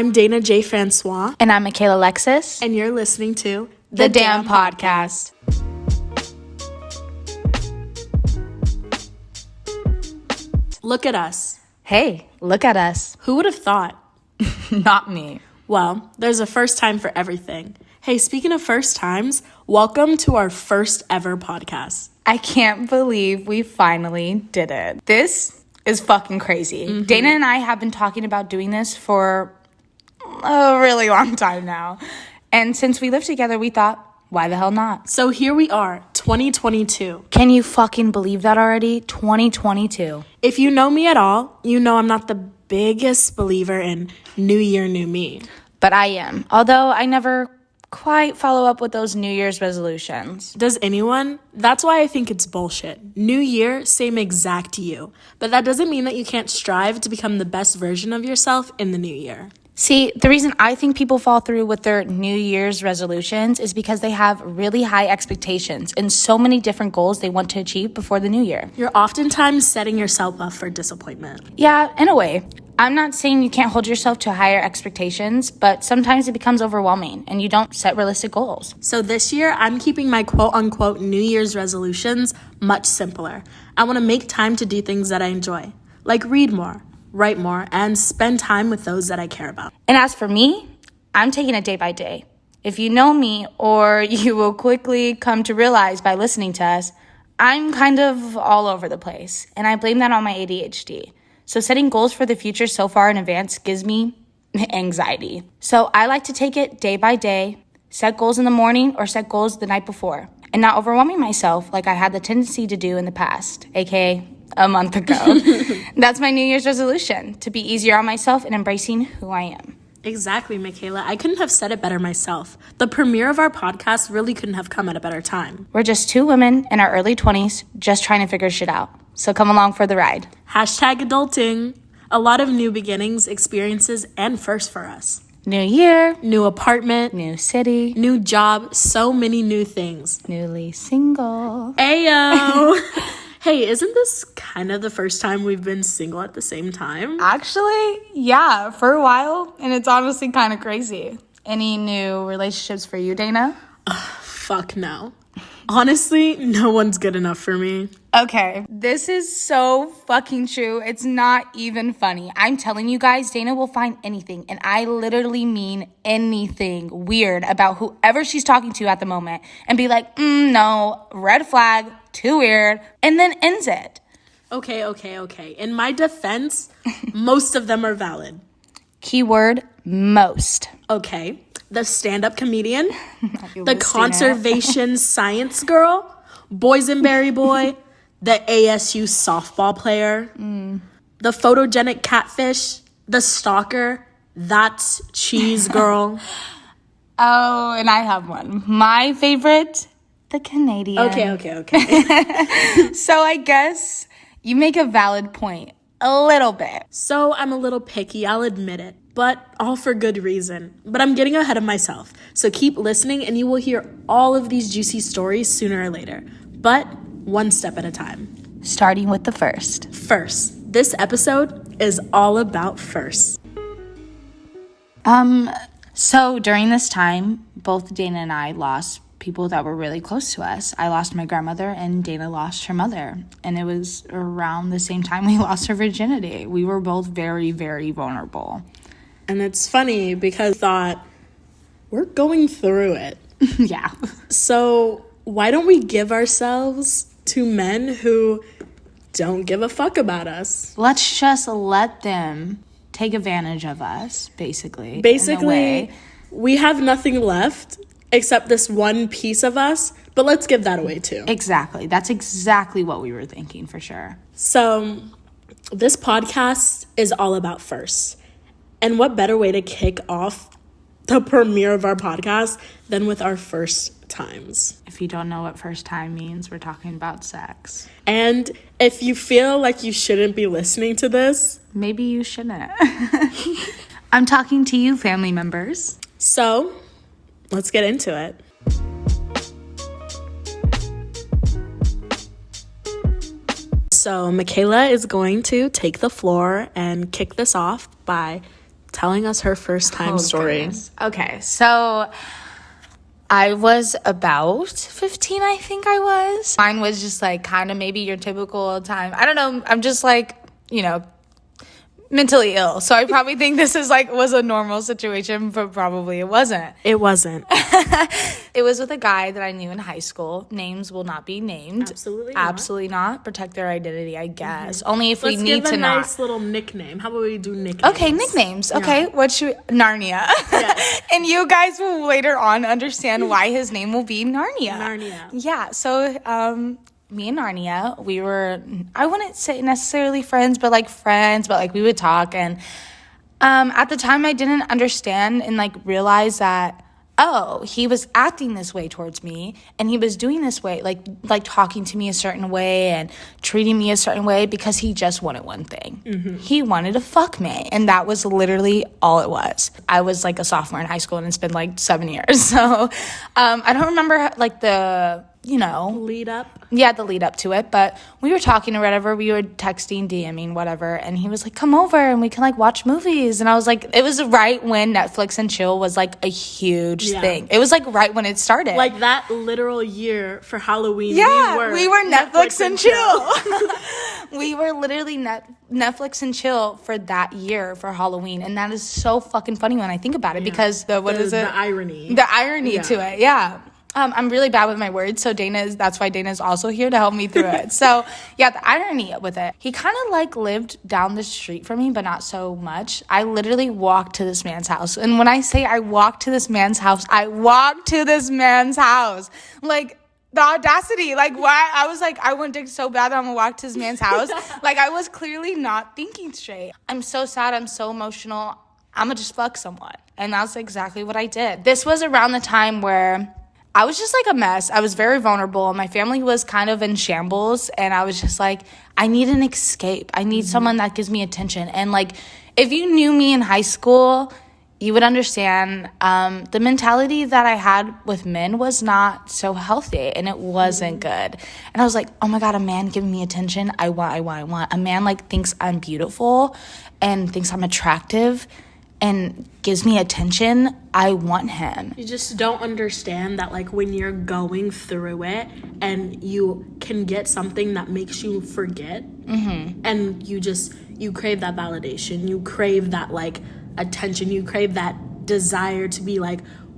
I'm Dana J. Francois. And I'm Michaela Alexis. And you're listening to The Damn Podcast. Look at us. Hey, look at us. Who would have thought? Not me. Well, there's a first time for everything. Hey, speaking of first times, welcome to our first ever podcast. I can't believe we finally did it. This is fucking crazy. Mm-hmm. Dana and I have been talking about doing this for a really long time now. And since we live together, we thought, why the hell not? So here we are, 2022. Can you fucking believe that already? 2022. If you know me at all, you know I'm not the biggest believer in New Year, New Me. But I am. Although I never quite follow up with those New Year's resolutions. Does anyone? That's why I think it's bullshit. New year, same exact you. But that doesn't mean that you can't strive to become the best version of yourself in the new year. See, the reason I think people fall through with their New Year's resolutions is because they have really high expectations and so many different goals they want to achieve before the new year. You're oftentimes setting yourself up for disappointment. Yeah, in a way. I'm not saying you can't hold yourself to higher expectations, but sometimes it becomes overwhelming and you don't set realistic goals. So this year, I'm keeping my quote-unquote New Year's resolutions much simpler. I want to make time to do things that I enjoy, like read more, write more, and spend time with those that I care about. And as for me, I'm taking it day by day. If you know me, or you will quickly come to realize by listening to us, I'm kind of all over the place, and I blame that on my ADHD. So setting goals for the future so far in advance gives me anxiety. So I like to take it day by day, set goals in the morning or set goals the night before, and not overwhelming myself like I had the tendency to do in the past, aka a month ago. That's my New Year's resolution, to be easier on myself and embracing who I am. Exactly, Michaela. I couldn't have said it better myself. The premiere of our podcast really couldn't have come at a better time. We're just two women in our early 20s just trying to figure shit out. So come along for the ride. #adulting. A lot of new beginnings, experiences, and firsts for us. New year. New apartment. New city. New job. So many new things. Newly single. Ayo! Hey, isn't this kind of the first time we've been single at the same time? Actually, yeah, for a while. And it's honestly kind of crazy. Any new relationships for you, Dana? Fuck no. Honestly, no one's good enough for me. Okay, this is so fucking true. It's not even funny. I'm telling you guys, Dana will find anything, and I literally mean anything weird about whoever she's talking to at the moment and be like, no, red flag, too weird, and then ends it. Okay. In my defense, most of them are valid. Keyword, most. Okay. The stand-up comedian, the conservation science girl, boysenberry boy, the ASU softball player, the photogenic catfish, the stalker, that's cheese girl. Oh, and I have one. My favorite, the Canadian. Okay. So I guess you make a valid point. A little bit. So I'm a little picky, I'll admit it, but all for good reason. But I'm getting ahead of myself. So keep listening and you will hear all of these juicy stories sooner or later. But one step at a time. Starting with the first. First, this episode is all about firsts. So during this time, both Dana and I lost people that were really close to us. I lost my grandmother and Dana lost her mother. And it was around the same time we lost our virginity. We were both very, very vulnerable. And it's funny because I thought, we're going through it. Yeah. So why don't we give ourselves to men who don't give a fuck about us? Let's just let them take advantage of us, basically. Basically, we have nothing left except this one piece of us, but let's give that away too. Exactly. That's exactly what we were thinking, for sure. So this podcast is all about firsts. And what better way to kick off the premiere of our podcast than with our first times? If you don't know what first time means, we're talking about sex. And if you feel like you shouldn't be listening to this, maybe you shouldn't. I'm talking to you, family members. So let's get into it. So Michaela is going to take the floor and kick this off by telling us her first time story. Goodness. Okay, so I was about 15, I think I was. Mine was just like kind of maybe your typical time. I don't know. I'm just like, mentally ill. So I probably think this was a normal situation, but probably it wasn't. It wasn't. It was with a guy that I knew in high school. Names will not be named. Absolutely not. Protect their identity, I guess. Only if we Let's need give to a not. nice little nickname. How about we do nicknames? Okay, nicknames. Okay, what should Narnia. Yes. And you guys will later on understand why his name will be Narnia. Narnia. Yeah, so me and Narnia, we were, I wouldn't say necessarily friends, but we would talk. And at the time I didn't understand and realize that, oh, he was acting this way towards me, and he was doing this way, like talking to me a certain way and treating me a certain way because he just wanted one thing. Mm-hmm. He wanted to fuck me, and that was literally all it was. I was a sophomore in high school, and it's been 7 years. So I don't remember the lead up. Yeah, the lead up to it. But we were talking or whatever. We were texting, DMing, whatever. And he was like, come over and we can watch movies. And I was like, it was right when Netflix and chill was a huge thing. It was right when it started. That literal year for Halloween. Yeah, we were Netflix and chill. We were literally Netflix and chill for that year for Halloween. And that is so fucking funny when I think about it because the irony. The irony to it, yeah. I'm really bad with my words, so that's why Dana's also here to help me through it. So, yeah, the irony with it. He kind of lived down the street from me, but not so much. I literally walked to this man's house. And when I say I walked to this man's house, I walked to this man's house. The audacity, why? I was I want dick so bad that I'm gonna walk to this man's house. I was clearly not thinking straight. I'm so sad, I'm so emotional. I'm gonna just fuck someone. And that's exactly what I did. This was around the time where I was just a mess. I was very vulnerable. My family was kind of in shambles. And I was just I need an escape. I need someone that gives me attention. And if you knew me in high school, you would understand the mentality that I had with men was not so healthy. And it wasn't good. And I was oh my God, a man giving me attention. I want. A man thinks I'm beautiful and thinks I'm attractive and gives me attention, I want him. You just don't understand that when you're going through it and you can get something that makes you forget, and you crave that validation, you crave that attention, you crave that desire to be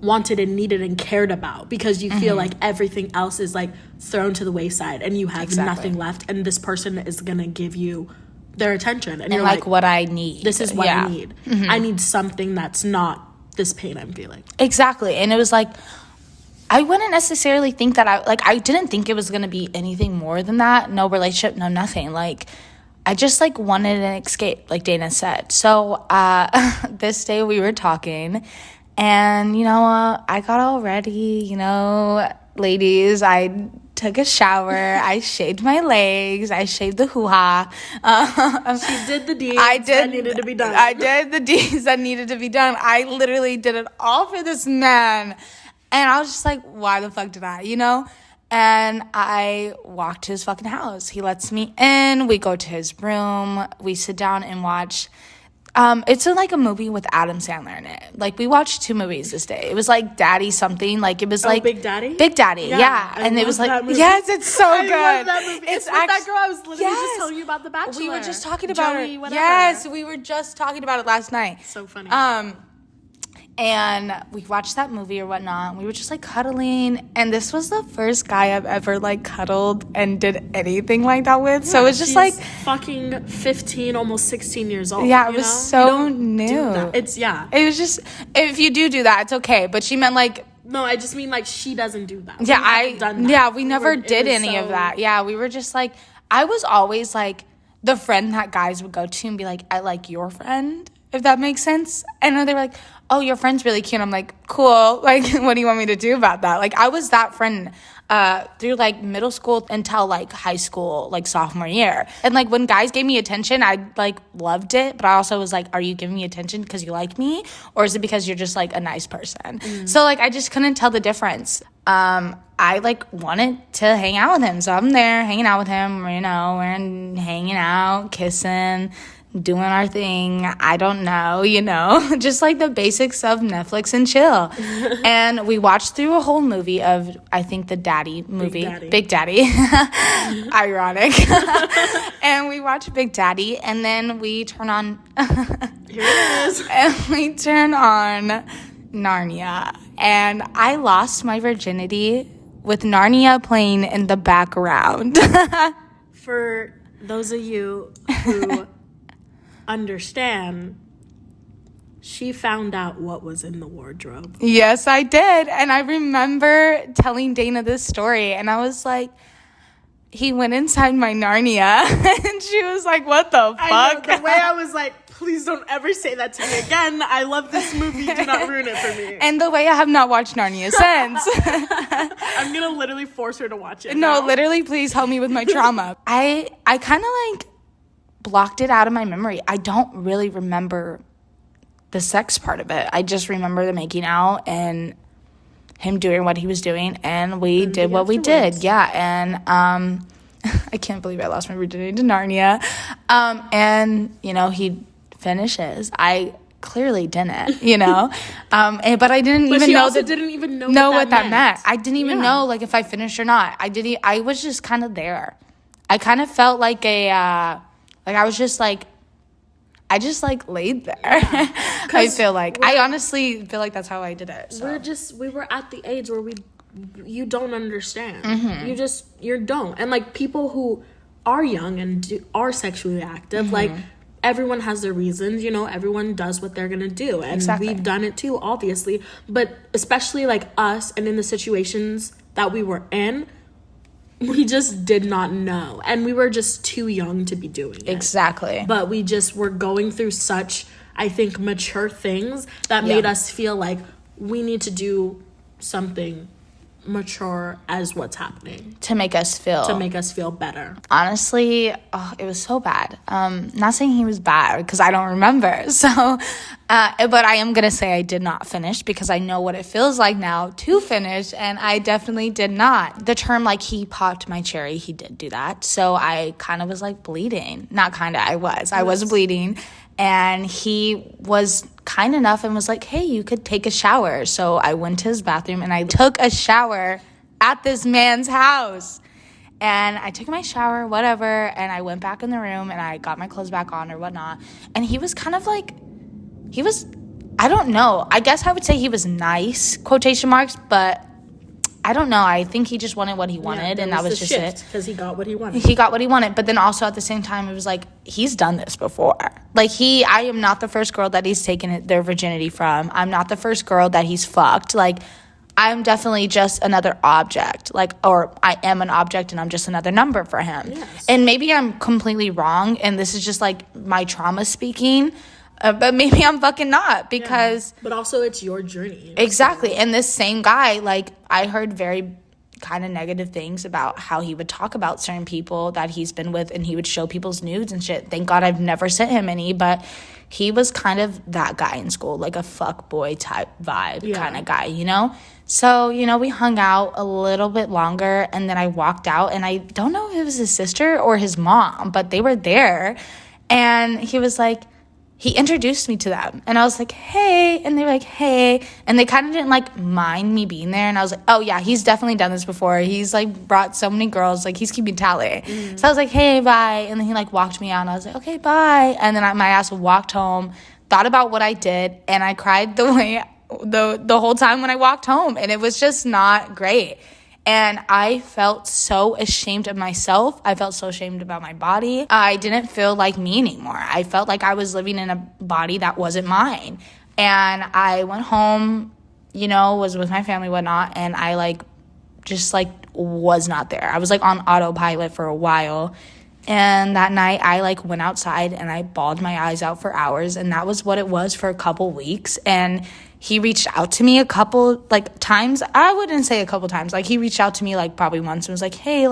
wanted and needed and cared about because you feel everything else is thrown to the wayside and you have nothing left, and this person is gonna give you their attention, and you're what I need. This is what I need. I need something that's not this pain I'm feeling. Exactly. And it was I wouldn't necessarily think that I didn't think it was gonna be anything more than that. No relationship, no nothing. I just wanted an escape, like Dana said. So this day we were talking, and I got all ready. Ladies, I took a shower, I shaved my legs, I shaved the hoo-ha. She did the deeds that needed to be done. I did the deeds that needed to be done. I literally did it all for this man. And I was just why the fuck did I, And I walked to his fucking house. He lets me in, we go to his room, we sit down and watch. It's a movie with Adam Sandler in it. We watched 2 movies this day. It was Daddy something. It was Big Daddy? Big Daddy, yeah. And it was yes, it's so good. I love that movie. It's with that girl I was literally just telling you about, The Bachelor. We were just talking about Joey, it. Whatever. Yes, we were just talking about it last night. So funny. And we watched that movie or whatnot. We were just cuddling, and this was the first guy I've ever cuddled and did anything like that with. So it was just fucking 15, almost 16 years old. Yeah, it was so new. It was just, if you do that, it's okay. But she meant no, I just mean she doesn't do that. Yeah, we never did any of that. Yeah, we were just I was always the friend that guys would go to and be I like your friend, if that makes sense. And they were oh, your friend's really cute. I'm cool. What do you want me to do about that? I was that friend through middle school until high school, sophomore year. And when guys gave me attention, I loved it. But I also was are you giving me attention because you like me? Or is it because you're just a nice person? So I just couldn't tell the difference. I wanted to hang out with him. So I'm there hanging out with him, we're hanging out, kissing, doing our thing. I don't know, just like the basics of Netflix and chill. And we watched through a whole movie of, I think, the Daddy movie. Big Daddy. Ironic. And we watched Big Daddy, and then we turn on... Here it is. And we turn on Narnia. And I lost my virginity with Narnia playing in the background. For those of you who understand, she found out what was in the wardrobe. Yes, I did. And I remember telling Dana this story, and I was like, he went inside my Narnia. And she was like, what the fuck? I know, the way I was like, please don't ever say that to me again. I love this movie. Do not ruin it for me. And the way I have not watched Narnia since. I'm going to literally force her to watch it. No, now. literally, please help me with my trauma. I kind of like blocked it out of my memory. I don't really remember the sex part of it. I just remember the making out and him doing what he was doing, and we did what we did. Yeah, and I can't believe I lost my virginity to Narnia. And, he finishes. I clearly didn't, but I didn't but even she know also that didn't even know what that meant. I didn't even Yeah. know like if I finished or not. I was just kind of there. I kind of felt like I was just like, I just like laid there. I feel like I honestly feel like that's how I did it. So. We were at the age where you don't understand. Mm-hmm. You don't. And like people who are young and are sexually active, Mm-hmm. like everyone has their reasons, everyone does what they're gonna do. And Exactly. we've done it too, obviously. But especially like us and in the situations that we were in, we just did not know. And we were just too young to be doing it. Exactly. But we just were going through such, I think, mature things that made us feel like we need to do something mature as what's happening To make us feel better. honestly, it was so bad. Not saying he was bad because I don't remember. So, but I am going to say I did not finish because I know what it feels like now to finish, and I definitely did not. The term like he popped my cherry, he did do that. So I kind of was like bleeding. Not kind of, I was bleeding. And he was kind enough and was like, hey, you could take a shower. So I went to his bathroom and I took a shower at this man's house. And I took my shower, whatever, and I went back in the room and I got my clothes back on or whatnot. And he was kind of like, I don't know. I guess I would say he was nice, quotation marks, but I don't know. I think he just wanted what he wanted, and that was just it. Because he got what he wanted. He got what he wanted, but then also at the same time, it was like, he's done this before. Like, I am not the first girl that he's taken their virginity from. I'm not the first girl that he's fucked. Like, I'm definitely just another object. Like, or I am an object and I'm just another number for him. Yes. And maybe I'm completely wrong, and this is just like my trauma speaking. But maybe I'm fucking not because... But also it's your journey. Exactly. And this same guy, like, I heard very kind of negative things about how he would talk about certain people that he's been with, and he would show people's nudes and shit. Thank God I've never sent him any, but he was kind of that guy in school, like a fuck boy type vibe kind of guy, So, we hung out a little bit longer, and then I walked out, and I don't know if it was his sister or his mom, but they were there, and he was like... He introduced me to them, and I was like, hey, and they were like, hey, and they kind of didn't, like, mind me being there, and I was like, oh, yeah, he's definitely done this before. He's, like, brought so many girls, like, he's keeping tally. So I was like, hey, bye, and then he, like, walked me out, and I was like, okay, bye, and then my ass walked home, thought about what I did, and I cried the whole time when I walked home, and it was just not great. And I felt so ashamed of myself. I felt so ashamed about my body. I didn't feel like me anymore. I felt like I was living in a body that wasn't mine. And I went home, was with my family, whatnot, and I just was not there. I was on autopilot for a while. And that night I went outside and I bawled my eyes out for hours, and that was what it was for a couple weeks. And he reached out to me a couple times. I wouldn't say a couple times. He reached out to me probably once and was like, hey,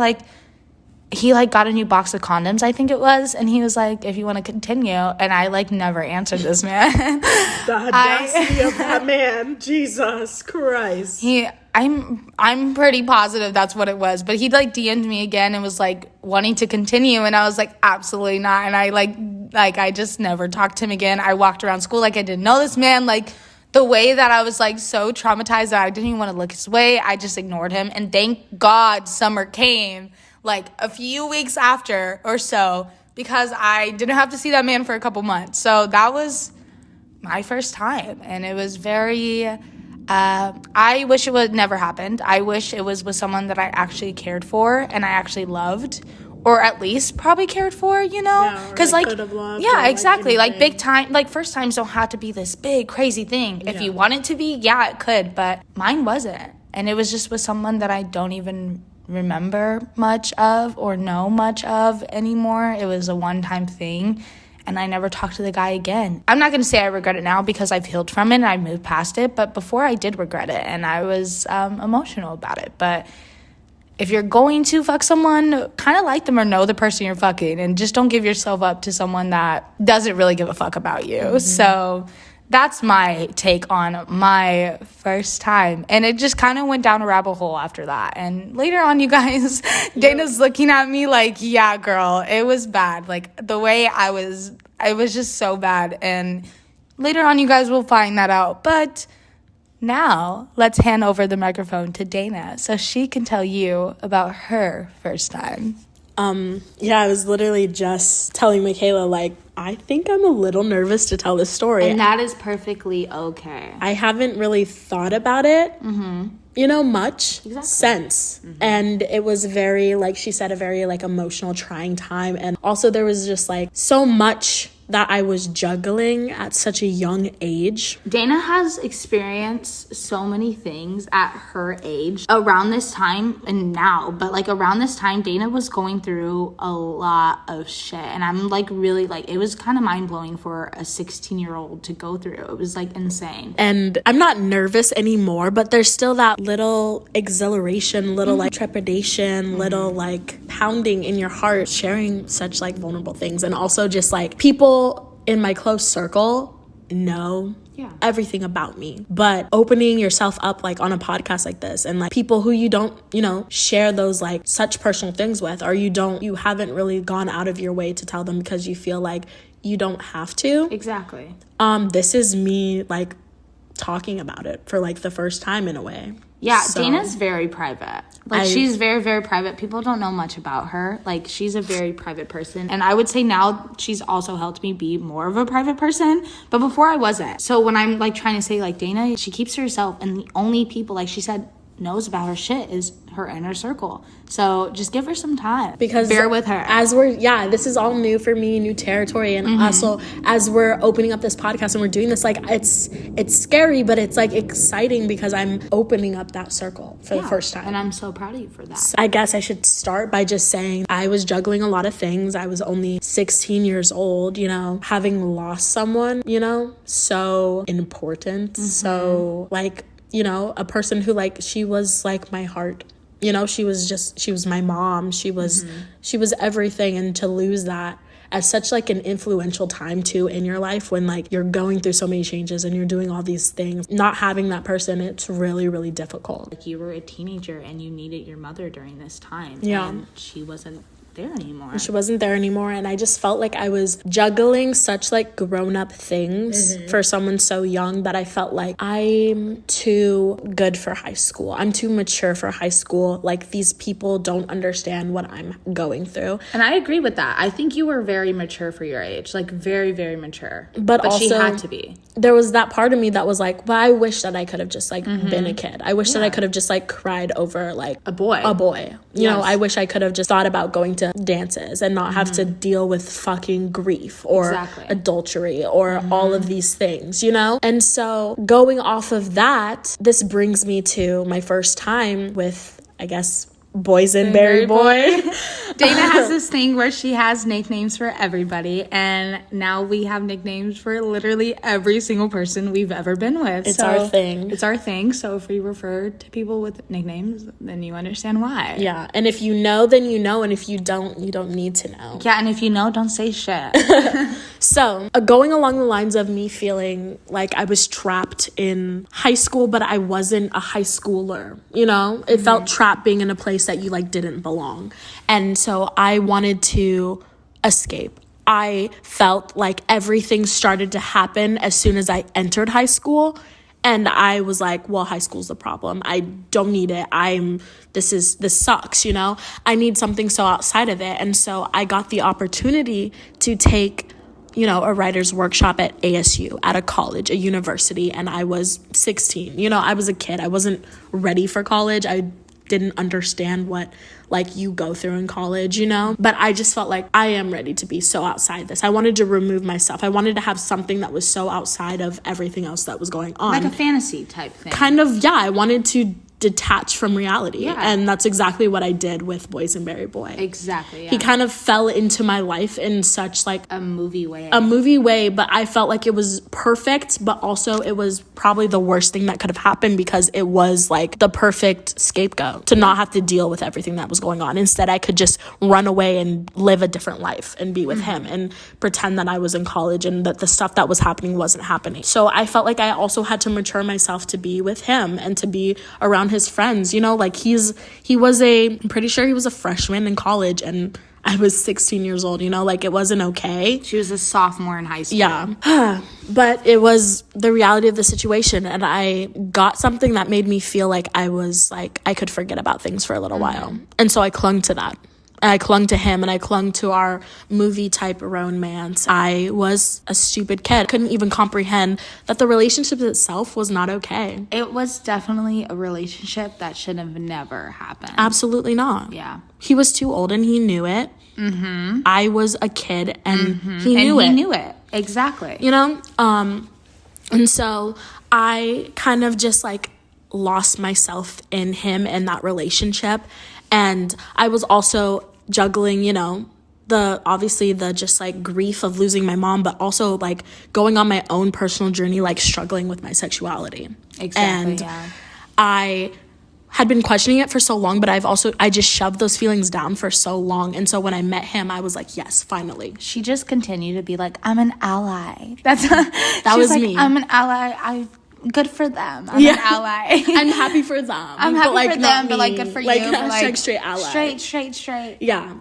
he got a new box of condoms, I think it was, and he was like, if you want to continue. And I never answered this man. The audacity of that man. Jesus Christ. I'm pretty positive that's what it was, but he DM'd me again and was wanting to continue, and I was like, absolutely not. And I Like, I just never talked to him again. I walked around school like I didn't know this man. Like, the way that I was, like, so traumatized that I didn't even want to look his way, I just ignored him. And thank God summer came, like, a few weeks after or so, because I didn't have to see that man for a couple months. So that was my first time. And it was very... I wish it would never happened. I wish it was with someone that I actually cared for and I actually loved, or at least probably cared for, you know? Because, like, yeah, exactly. Like, big time, like, first times don't have to be this big, crazy thing. If you want it to be, yeah, it could, but mine wasn't. And it was just with someone that I don't even remember much of or know much of anymore. It was a one-time thing. And I never talked to the guy again. I'm not going to say I regret it now because I've healed from it and I've moved past it. But before I did regret it and I was emotional about it. But if you're going to fuck someone, kind of like them or know the person you're fucking. And just don't give yourself up to someone that doesn't really give a fuck about you. Mm-hmm. So that's my take on my first time. And it just kind of went down a rabbit hole after that. And later on, you guys, Dana's looking at me like, yeah, girl, it was bad. Like, the way I was just so bad. And later on, you guys will find that out. But now, let's hand over the microphone to Dana so she can tell you about her first time. I was literally just telling Michaela, like, I think I'm a little nervous to tell this story. And that is perfectly okay. I haven't really thought about it, much since. Mm-hmm. And it was very, like she said, a very, like, emotional, trying time. And also there was just, like, so much that I was juggling at such a young age. Dana has experienced so many things at her age around this time and now, but like around this time, Dana was going through a lot of shit. And I'm like really like, it was kind of mind blowing for a 16-year-old to go through. It was like insane. And I'm not nervous anymore, but there's still that little exhilaration, little like trepidation, little like pounding in your heart, sharing such like vulnerable things. And also just like people in my close circle know everything about me, but opening yourself up like on a podcast like this and like people who you don't share those like such personal things with, or you haven't really gone out of your way to tell them because you feel like you don't have to. Exactly. This is me like talking about it for like the first time in a way. Yeah, so, Dana's very private. Like, she's very, very private. People don't know much about her. Like, she's a very private person. And I would say now she's also helped me be more of a private person. But before I wasn't. So when I'm, like, trying to say, like, Dana, she keeps to herself. And the only people, like she said, knows about her shit is her inner circle. So just give her some time. Because bear with her. As this is all new for me, new territory. And also as we're opening up this podcast and we're doing this, like it's scary, but it's like exciting because I'm opening up that circle for the first time. And I'm so proud of you for that. So I guess I should start by just saying I was juggling a lot of things. I was only 16 years old, having lost someone, so important. So like, a person who like, she was like my heart, she was my mom. She was everything. And to lose that at such like an influential time too in your life when like you're going through so many changes and you're doing all these things, not having that person, it's really, really difficult. Like you were a teenager and you needed your mother during this time. Yeah. And she wasn't there anymore. She wasn't there anymore, and I just felt like I was juggling such like grown-up things for someone so young that I felt like I'm too good for high school. I'm too mature for high school. Like these people don't understand what I'm going through. And I agree with that. I think you were very mature for your age, like very, very mature. But also, she had to be. There was that part of me that was like, well, I wish that I could have just like been a kid. I wish that I could have just like cried over like a boy. You know, I wish I could have just thought about going to dances and not have to deal with fucking grief or adultery or all of these things, And so going off of that, this brings me to my first time with, I guess, Boysenberry Boy. Dana has this thing where she has nicknames for everybody, and now we have nicknames for literally every single person we've ever been with. It's our thing. It's our thing. So if we refer to people with nicknames, then you understand why. Yeah, and if you know, then you know, and if you don't need to know. Yeah, and if you know, don't say shit. So, going along the lines of me feeling like I was trapped in high school, but I wasn't a high schooler, It felt trapped being in a place that you, like, didn't belong. And so I wanted to escape. I felt like everything started to happen as soon as I entered high school. And I was like, well, high school's the problem. I don't need it. This sucks, you know? I need something so outside of it. And so I got the opportunity to take, you know, a writer's workshop at ASU, at a college, a university, and I was 16. You know, I was a kid. I wasn't ready for college. I didn't understand what like you go through in college, you know? But I just felt like I am ready to be so outside this. I wanted to remove myself. I wanted to have something that was so outside of everything else that was going on. Like a fantasy type thing. Kind of, yeah. I wanted to detach from reality. Yeah. And that's exactly what I did with Boysenberry Boy. Exactly, yeah. He kind of fell into my life in such like a movie way, but I felt like it was perfect, but also it was probably the worst thing that could have happened because it was like the perfect scapegoat to not have to deal with everything that was going on. Instead, I could just run away and live a different life and be with him and pretend that I was in college and that the stuff that was happening wasn't happening. So I felt like I also had to mature myself to be with him and to be around his friends, you know, like I'm pretty sure he was a freshman in college and I was 16 years old, you know, like it wasn't okay. She was a sophomore in high school. Yeah. But it was the reality of the situation. And I got something that made me feel like I was like, I could forget about things for a little while. And so I clung to that. And I clung to him and I clung to our movie type romance. I was a stupid kid. Couldn't even comprehend that the relationship itself was not okay. It was definitely a relationship that should have never happened. Absolutely not. Yeah. He was too old and he knew it. I was a kid and he knew it. He knew it. Exactly. You know? And so I kind of just like lost myself in him and that relationship. And I was also juggling, you know, the just like grief of losing my mom, but also like going on my own personal journey, like struggling with my sexuality. Exactly. And yeah. I had been questioning it for so long, but I just shoved those feelings down for so long. And so when I met him, I was like, yes, finally. She just continued to be like, I'm an ally. That was like, me. I'm an ally. Good for them. I'm an ally. I'm happy for them. I'm happy for them, but like good for like, you. Like straight ally. Straight. Yeah.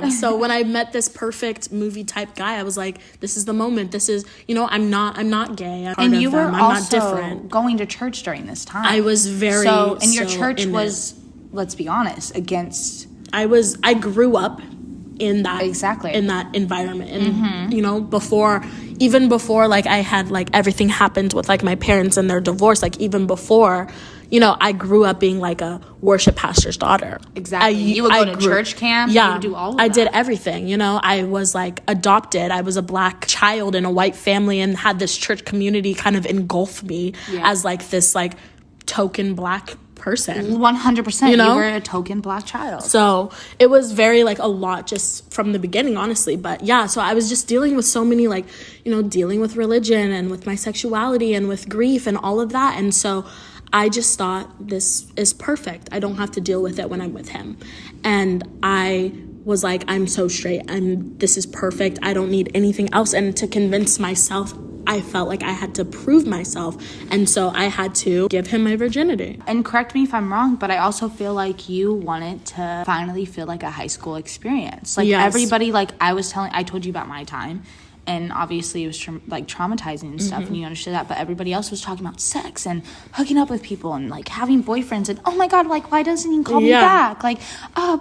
So when I met this perfect movie type guy, I was like, this is the moment. This is, you know, I'm not gay. And you were I'm also not different. going to church during this time. I was very and your church was, let's be honest, against. I grew up in that in that environment, and you know, even before like I had like everything happened with like my parents and their divorce, like even before, you know, I grew up being like a worship pastor's daughter. Exactly. You would go to church camp. Yeah, you would do all of I that. did everything. You know, I was like adopted. I was a black child in a white family and had this church community kind of engulf me as like this like token black person. 100%. You know? You were a token black child. So it was very like a lot just from the beginning, honestly. But yeah, so I was just dealing with so many like, you know, dealing with religion and with my sexuality and with grief and all of that. And so I just thought, this is perfect. I don't have to deal with it when I'm with him. And I was like, I'm so straight. This is perfect. I don't need anything else. And to convince myself, I felt like I had to prove myself. And so I had to give him my virginity. And correct me if I'm wrong, but I also feel like you wanted to finally feel like a high school experience. Like everybody, like I told you about my time. And obviously it was traumatizing and stuff, and you understood that. But everybody else was talking about sex and hooking up with people and like having boyfriends and oh my god, like why doesn't he call me back? Like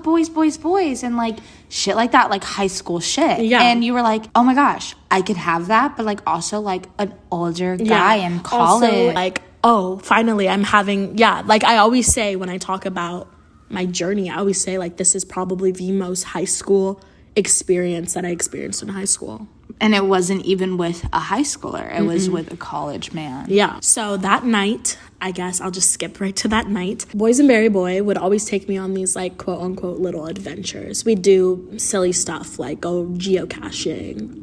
boys, and like shit like that, like high school shit. Yeah. And you were like, oh my gosh, I could have that, but like also like an older guy in college. Also, like, oh, finally I'm having like I always say when I talk about my journey, I always say like this is probably the most high school experience that I experienced in high school. And it wasn't even with a high schooler. It was with a college man. Yeah. So that night, I guess I'll just skip right to that night. Boysenberry Boy would always take me on these like quote unquote little adventures. We'd do silly stuff like go geocaching.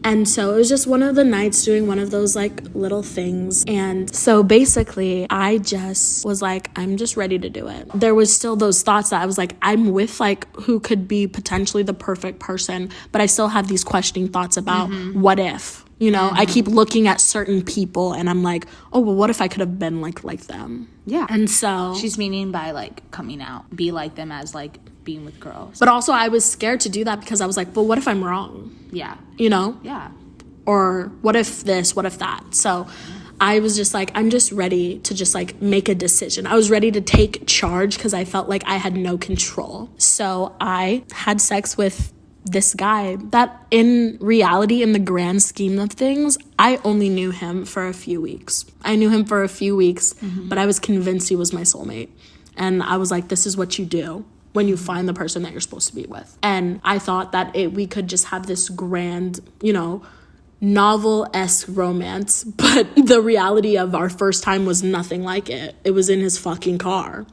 And so it was just one of the nights doing one of those like little things. And so basically I just was like, I'm just ready to do it. There was still those thoughts that I was like, I'm with like who could be potentially the perfect person, but I still have these questioning thoughts about what if. You know, I keep looking at certain people and I'm like, oh, well, what if I could have been like them? Yeah. And so she's meaning by like coming out, be like them as like being with girls. But also I was scared to do that because I was like, well, what if I'm wrong? Yeah. You know? Yeah. Or what if this, what if that? So I was just like, I'm just ready to just like make a decision. I was ready to take charge because I felt like I had no control. So I had sex with this guy that in reality, in the grand scheme of things, I only knew him for a few weeks. But I was convinced he was my soulmate. And I was like, this is what you do when you find the person that you're supposed to be with. And I thought that we could just have this grand, you know, novel-esque romance, but the reality of our first time was nothing like it. It was in his fucking car,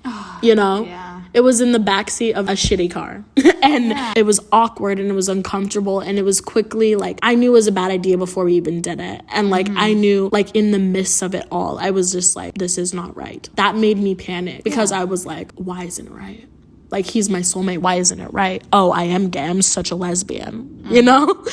you know? Yeah. It was in the backseat of a shitty car. And it was awkward and it was uncomfortable and it was quickly like, I knew it was a bad idea before we even did it. And like, I knew like in the midst of it all, I was just like, this is not right. That made me panic because I was like, why isn't it right? Like, he's my soulmate. Why isn't it right? Oh, I am gay. I'm such a lesbian, you know?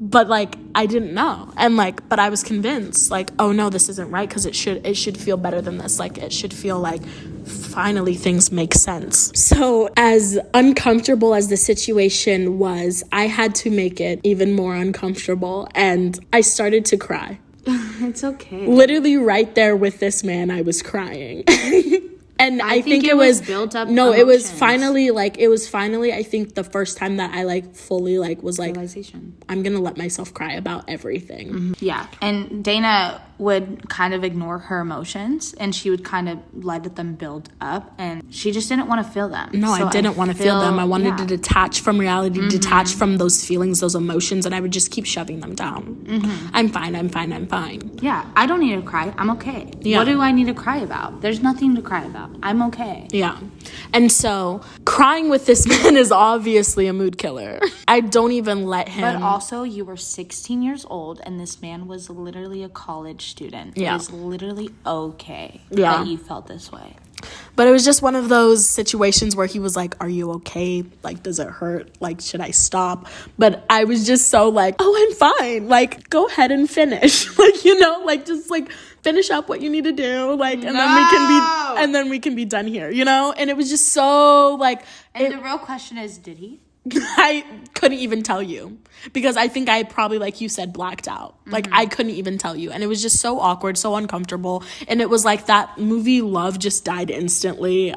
But like, I didn't know. And like, but I was convinced like, oh no, this isn't right. Cause it should feel better than this. Like, it should feel like finally things make sense. So as uncomfortable as the situation was, I had to make it even more uncomfortable. And I started to cry. It's okay. Literally right there with this man, I was crying. And I think it was built up. No, emotions. it was finally I think the first time that I like fully like was like, Realization. I'm gonna let myself cry about everything. Mm-hmm. Yeah. And Dana would kind of ignore her emotions and she would kind of let them build up and she just didn't want to feel them. No, I didn't want to feel them. I wanted to detach from reality, detach from those feelings, those emotions, and I would just keep shoving them down. I'm fine. Yeah, I don't need to cry. I'm okay. Yeah. What do I need to cry about? There's nothing to cry about. I'm okay. Yeah. And so crying with this man is obviously a mood killer. I don't even let him. But also, you were 16 years old and this man was literally a college student. Yeah. It is literally okay Yeah. that you felt this way. But it was just one of those situations where he was like, are you okay? Like, does it hurt? Like, should I stop? But I was just so like, oh, I'm fine. Like, go ahead and finish. Like, you know, like, just like finish up what you need to do. Like, and then we can be done here, you know? And it was just so like. And the real question is, did he? I couldn't even tell you because I think I probably, like you said, blacked out. Like, I couldn't even tell you. And it was just so awkward, so uncomfortable. And it was like that movie Love just died instantly.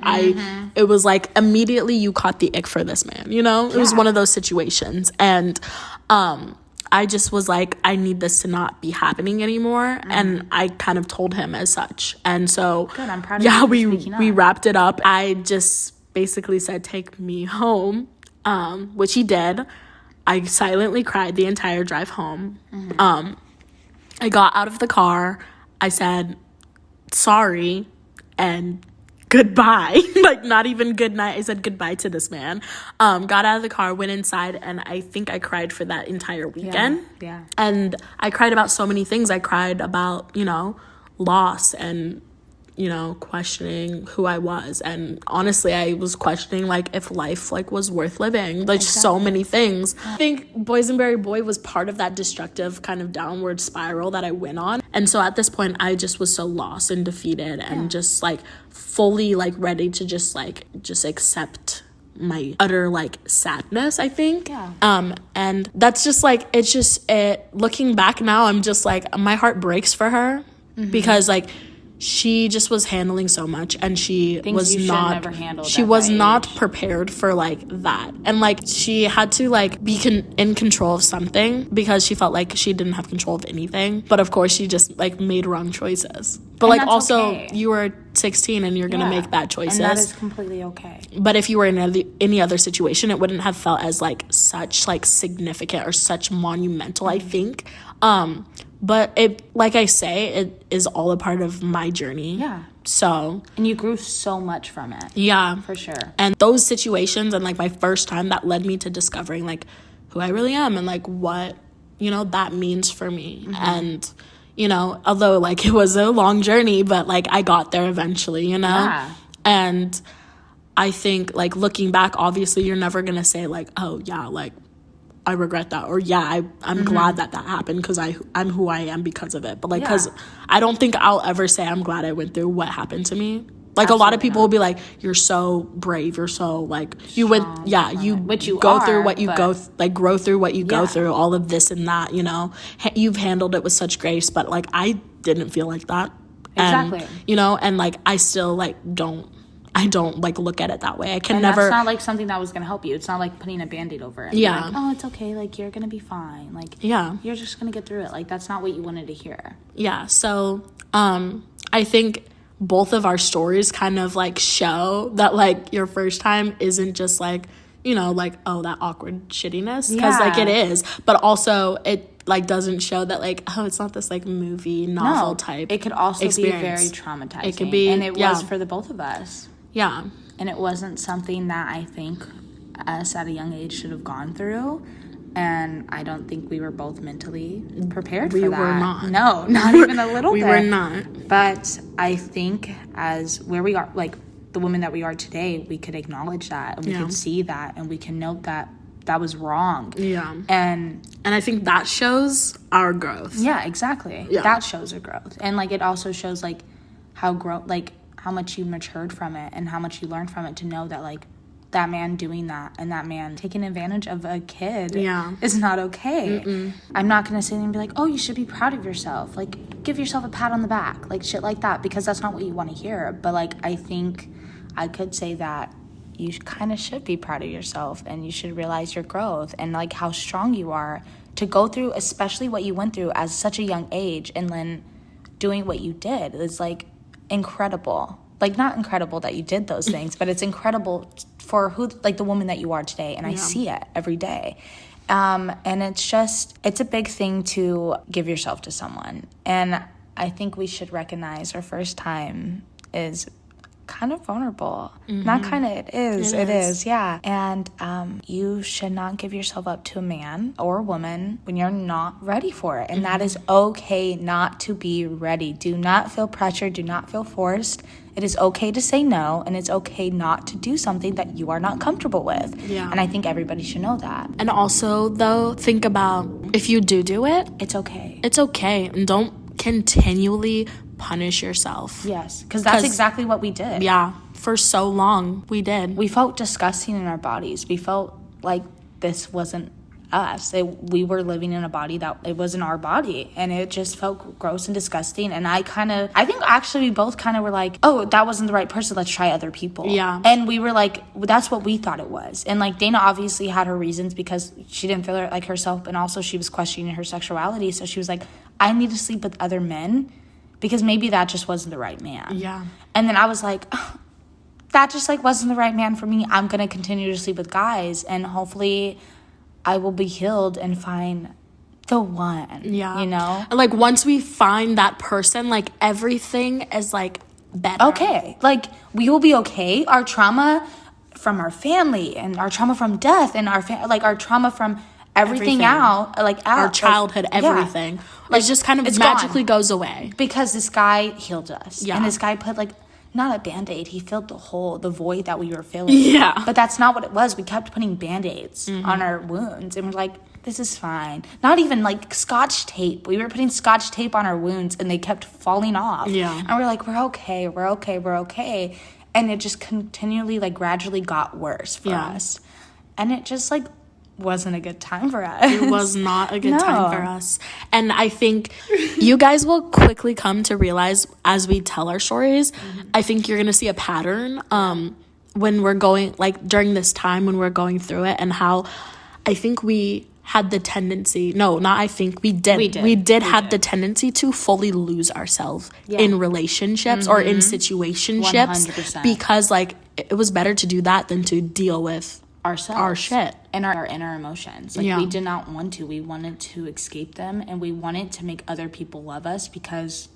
It was like immediately you caught the ick for this man, you know? It was one of those situations. And I just was like, I need this to not be happening anymore. And I kind of told him as such. And so, Good, I'm proud of you for speaking up. we wrapped it up. I just basically said, take me home. Which he did. I silently cried the entire drive home. I got out of the car. I said, sorry and goodbye. Like, not even good night. I said goodbye to this man. Got out of the car, went inside, and I think I cried for that entire weekend. Yeah. And I cried about so many things. I cried about, you know, loss and, you know, questioning who I was. And honestly, I was questioning, like, if life, like, was worth living. Like, so many things. I think Boysenberry Boy was part of that destructive kind of downward spiral that I went on. And so at this point, I just was so lost and defeated and just, like, fully, like, ready to just accept my utter, like, sadness, I think. And that's just, like, looking back now, I'm just, like, my heart breaks for her because, like, she just was handling so much and she was not prepared for like that. And like she had to like be in control of something because she felt like she didn't have control of anything. But of course she just like made wrong choices. But like also you were 16 and you're going to make bad choices. And that is completely okay. But if you were in any other situation, it wouldn't have felt as like such like significant or such monumental, I think. But it, like I say, it is all a part of my journey. Yeah. So. And you grew so much from it. Yeah. For sure. And those situations and like my first time, that led me to discovering like who I really am and like what, you know, that means for me. And, you know, although like it was a long journey, but like I got there eventually, you know? Yeah. And I think like looking back, obviously you're never going to say like, oh yeah, like, I regret that, or I'm glad that happened because I'm who I am because of it. But like, because I don't think I'll ever say I'm glad I went through what happened to me Like, a lot of Absolutely people will be like, you're so brave, you're so, like, you would, yeah, you Which you go are, through what you but- go, like, grow through what you go Yeah. through, all of this and that, you know? You've handled it with such grace, but, like, I didn't feel like that. And, Exactly. you know, and, like, I still, like, I don't, like, look at it that way. I can And never... that's not, like, something that was going to help you. It's not like putting a Band-Aid over it. Yeah. Like, oh, it's okay. Like, you're going to be fine. Like, Yeah. you're just going to get through it. Like, that's not what you wanted to hear. Yeah, so I think both of our stories kind of, like, show that, like, your first time isn't just, like, you know, like, oh, that awkward shittiness, because, like, it is, but also it, like, doesn't show that, like, oh, it's not this, like, movie novel type It could also experience. be very traumatizing. It could be, and it yeah. was for the both of us. Yeah, And it wasn't something that I think us at a young age should have gone through. And I don't think we were both mentally prepared for that. We were not. No, not even a little we bit. were not. But I think as where we are, like the women that we are today, we could acknowledge that and we Yeah. could see that and we can note that that was wrong. Yeah, And I think that shows our growth. yeah, exactly. Yeah. That shows a growth. And like it also shows like how much you matured from it and how much you learned from it to know that like that man doing that and that man taking advantage of a kid Yeah. is not okay. I'm not going to sit there and be like, oh, you should be proud of yourself. Like, give yourself a pat on the back. Like, shit like that. Because that's not what you want to hear. But, like, I think I could say that you kind of should be proud of yourself. And you should realize your growth and, like, how strong you are to go through, especially what you went through at such a young age. And then doing what you did is, like, incredible. Like, not incredible that you did those things, but it's incredible for who, like, the woman that you are today. And I see it every day. And it's a big thing to give yourself to someone. And I think we should recognize our first time is kind of vulnerable. Not kind of, it is, yeah. And you should not give yourself up to a man or a woman when you're not ready for it. And that is okay not to be ready. Do not feel pressured. Do not feel forced. It is okay to say no, and it's okay not to do something that you are not comfortable with. Yeah. And I think everybody should know that. And also, though, think about if you do it, It's okay. it's okay. And don't continually punish yourself. Yes, because that's exactly what we did. Yeah, for so long, we did. We felt disgusting in our bodies. We felt like this wasn't us. We were living in a body that it wasn't our body, and it just felt gross and disgusting. And I think actually we both kind of were like, oh, that wasn't the right person, let's try other people. Yeah. And we were like, that's what we thought it was. And like Dana obviously had her reasons because she didn't feel like herself, and also she was questioning her sexuality, so she was like, I need to sleep with other men because maybe that just wasn't the right man. Yeah. And then I was like, oh, that just like wasn't the right man for me. I'm gonna continue to sleep with guys, and hopefully I will be healed and find the one. Yeah. You know? And, like, once we find that person, like, everything is, like, better. Okay. Like, we will be okay. Our trauma from our family and our trauma from death and our trauma from everything out, Our childhood, like, yeah. everything. Like, it just kind of it's magically gone. goes away. Because this guy healed us. Yeah. And this guy put, like, not a Band-Aid. He filled the hole, the void that we were filling. Yeah. But that's not what it was. We kept putting Band-Aids on our wounds. And we're like, this is fine. Not even, like, Scotch tape. We were putting Scotch tape on our wounds, and they kept falling off. Yeah. And we're like, we're okay. We're okay. We're okay. And it just continually, like, gradually got worse for Yeah. us. And it just, like, wasn't a good time for us. It was not a good No. time for us. And I think you guys will quickly come to realize as we tell our stories, I think you're going to see a pattern when we're going, like, during this time when we're going through it, and how I think we had the tendency, no, not I think, we did. We did have the tendency to fully lose ourselves in relationships or in situationships 100%. because, like, it was better to do that than to deal with Ourselves. our shit. And our inner emotions. Like, Yeah. we did not want to. We wanted to escape them, and we wanted to make other people love us because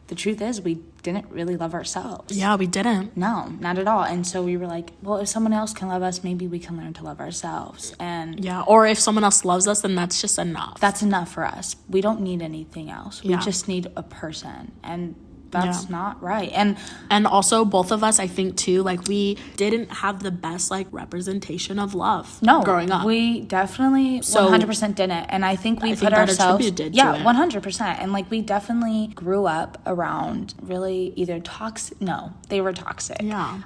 the truth is we didn't really love ourselves. Yeah, we didn't. No, not at all. And so we were like, well, if someone else can love us, maybe we can learn to love ourselves. And Yeah, or if someone else loves us, then that's just enough. that's enough for us. We don't need anything else. We Yeah. just need a person. And That's not right. And also, both of us, I think, too, like, we didn't have the best, like, representation of love growing up. We definitely 100% didn't. And I think we put ourselves... attributed to 100%. And, like, we definitely grew up around really either toxic... No, they were toxic. Yeah.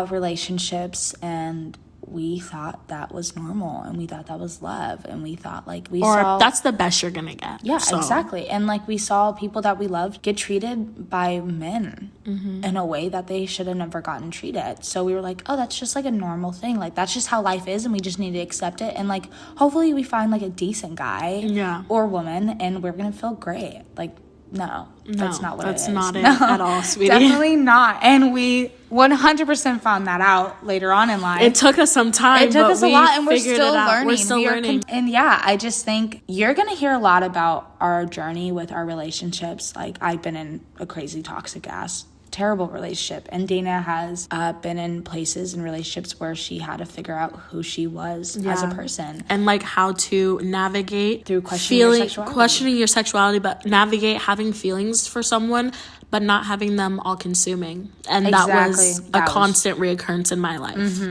Relationships, and we thought that was normal, and we thought that was love, and we thought, like, that's the best you're gonna get. Yeah, exactly. And, like, we saw people that we loved get treated by men in a way that they should have never gotten treated. So we were like, oh, that's just, like, a normal thing. Like, that's just how life is, and we just need to accept it. And, like, hopefully we find, like, a decent guy or woman, and we're gonna feel great. Like, no, that's not what it is. That's not it at all, sweetie. Definitely not. And we 100% found that out later on in life. It took us some time. It took us a lot, and we're still learning. We're still learning. And yeah, I just think you're going to hear a lot about our journey with our relationships. Like, I've been in a crazy toxic ass terrible relationship, and Dana has been in places and relationships where she had to figure out who she was as a person, and like how to navigate through questioning your sexuality, but navigate having feelings for someone but not having them all consuming. And that was a constant reoccurrence in my life.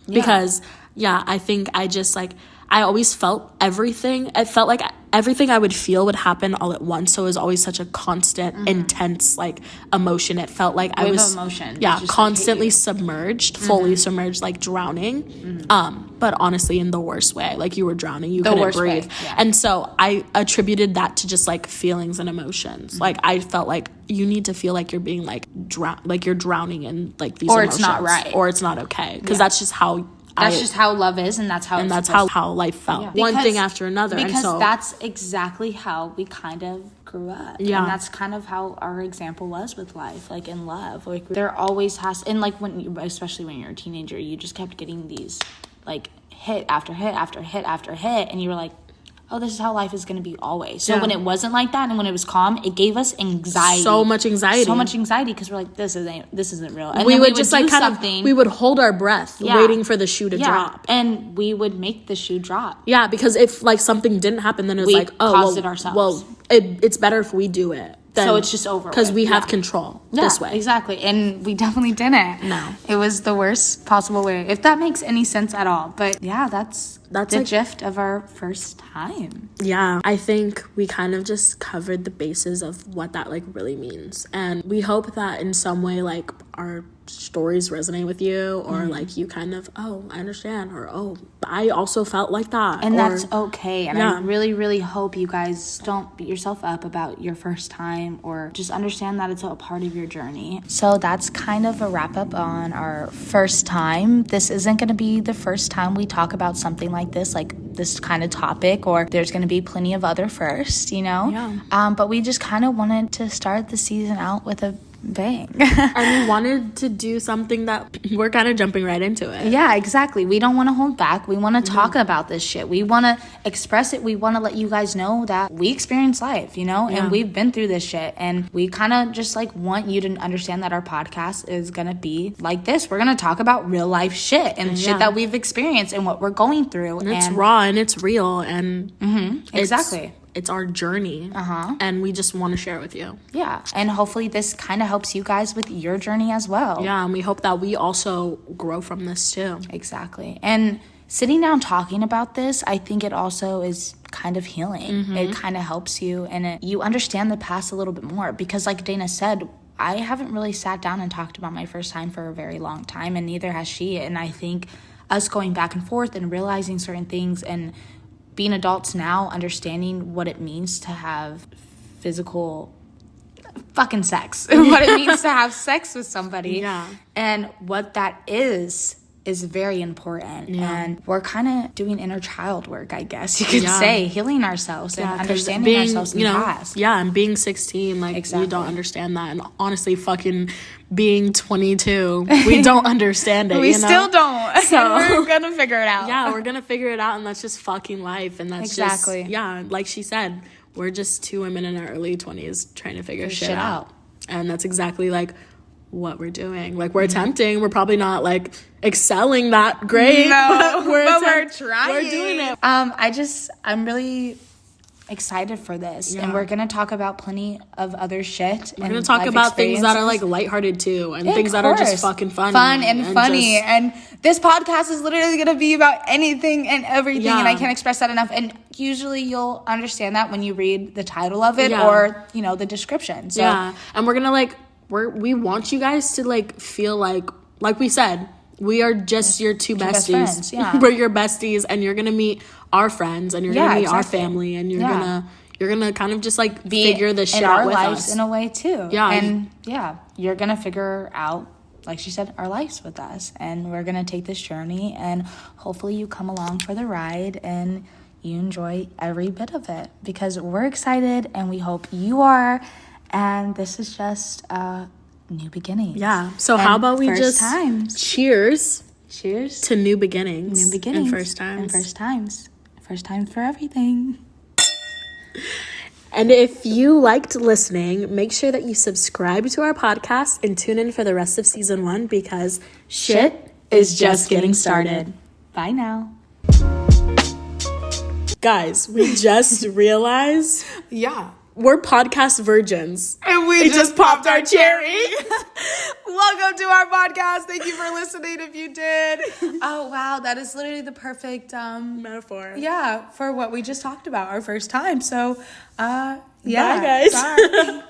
Because I think I just like I always felt everything. It felt like everything I would feel would happen all at once. So it was always such a constant, intense, like, emotion. It felt like I was, constantly submerged, fully submerged, like drowning. But honestly, in the worst way. Like, you were drowning. You couldn't breathe. And so I attributed that to just, like, feelings and emotions. Like, I felt like you need to feel like you're being, like, you're drowning in, like, these emotions. Or it's not right. Or it's not okay. Because that's just how... That's just how love is, and that's how how life felt. One thing after another. Because that's exactly how we kind of grew up. Yeah. And that's kind of how our example was with life, like in love. Like, there always has, and like especially when you're a teenager, you just kept getting these like hit after hit after hit after hit, and you were like, oh, this is how life is going to be always. So when it wasn't like that, and when it was calm, it gave us anxiety. So much anxiety because we're like, this isn't real. And we would just like we would hold our breath waiting for the shoe to drop. And we would make the shoe drop. Yeah, because if like something didn't happen, then it was like, oh, caused it ourselves. Well, it's better if we do it. So it's just over because we have control this way. Exactly. And we definitely didn't. No. It was the worst possible way, if that makes any sense at all. But yeah, that's the gist of our first time. Yeah, I think we kind of just covered the bases of what that like really means. And we hope that in some way like our stories resonate with you, or like you kind of, oh, I understand, or oh, I also felt like that, and that's okay. And I really, really hope you guys don't beat yourself up about your first time, or just understand that it's a part of your journey. So that's kind of a wrap up on our first time. This isn't going to be the first time we talk about something like this kind of topic, or there's going to be plenty of other firsts, you know. But we just kind of wanted to start the season out with a bang. And we wanted to do something that we're kind of jumping right into it. Yeah, exactly. We don't want to hold back. We want to talk about this shit. We want to express it. We want to let you guys know that we experience life, you know, and we've been through this shit, and we kind of just like want you to understand that our podcast is going to be like this. We're going to talk about real life shit and shit that we've experienced and what we're going through. And it's raw and it's real, and exactly. It's our journey, and we just want to share it with you. Yeah, and hopefully this kind of helps you guys with your journey as well. Yeah, and we hope that we also grow from this too. Exactly. And sitting down talking about this, I think it also is kind of healing. It kind of helps you, and you understand the past a little bit more, because like Dana said, I haven't really sat down and talked about my first time for a very long time, and neither has she. And I think us going back and forth and realizing certain things, and being adults now, understanding what it means to have physical fucking sex, what it means to have sex with somebody, and what that is very important. And we're kind of doing inner child work, I guess you could say, healing ourselves and understanding ourselves in the past. Yeah, and being 16, like, we don't understand that. And honestly, fucking being 22, we don't understand it. We still don't. So we're gonna figure it out. Yeah, we're gonna figure it out, and that's just fucking life. And that's just, like she said, we're just two women in our early 20s trying to figure shit out. And that's exactly like what we're doing. Like, we're attempting. We're probably not like excelling that great, but we're trying. We're doing it. I'm really excited for this. And we're going to talk about plenty of other shit. We're going to talk about things that are like lighthearted too, and things that are just fucking funny. Fun and funny. And this podcast is literally going to be about anything and everything. And I can't express that enough. And usually you'll understand that when you read the title of it or, you know, the description. So, and we're going to like, we want you guys to like feel like we said, we are just your two besties. We're your besties, and you're gonna meet our friends, and you're gonna meet our family, and you're gonna kind of just like figure this shit out with us. In our lives in a way too. And you're gonna figure out, like she said, our lives with us, and we're gonna take this journey, and hopefully you come along for the ride and you enjoy every bit of it, because we're excited and we hope you are. And this is just new beginnings. So how about we just cheers to new beginnings. And first times. First times for everything. And if you liked listening, make sure that you subscribe to our podcast and tune in for the rest of season 1, because shit is just getting started. Bye now. Guys, we just realized we're podcast virgins. And we just popped our cherry. Welcome to our podcast. Thank you for listening if you did. Oh, wow. That is literally the perfect metaphor. Yeah, for what we just talked about, our first time. So, Bye, guys. Bye.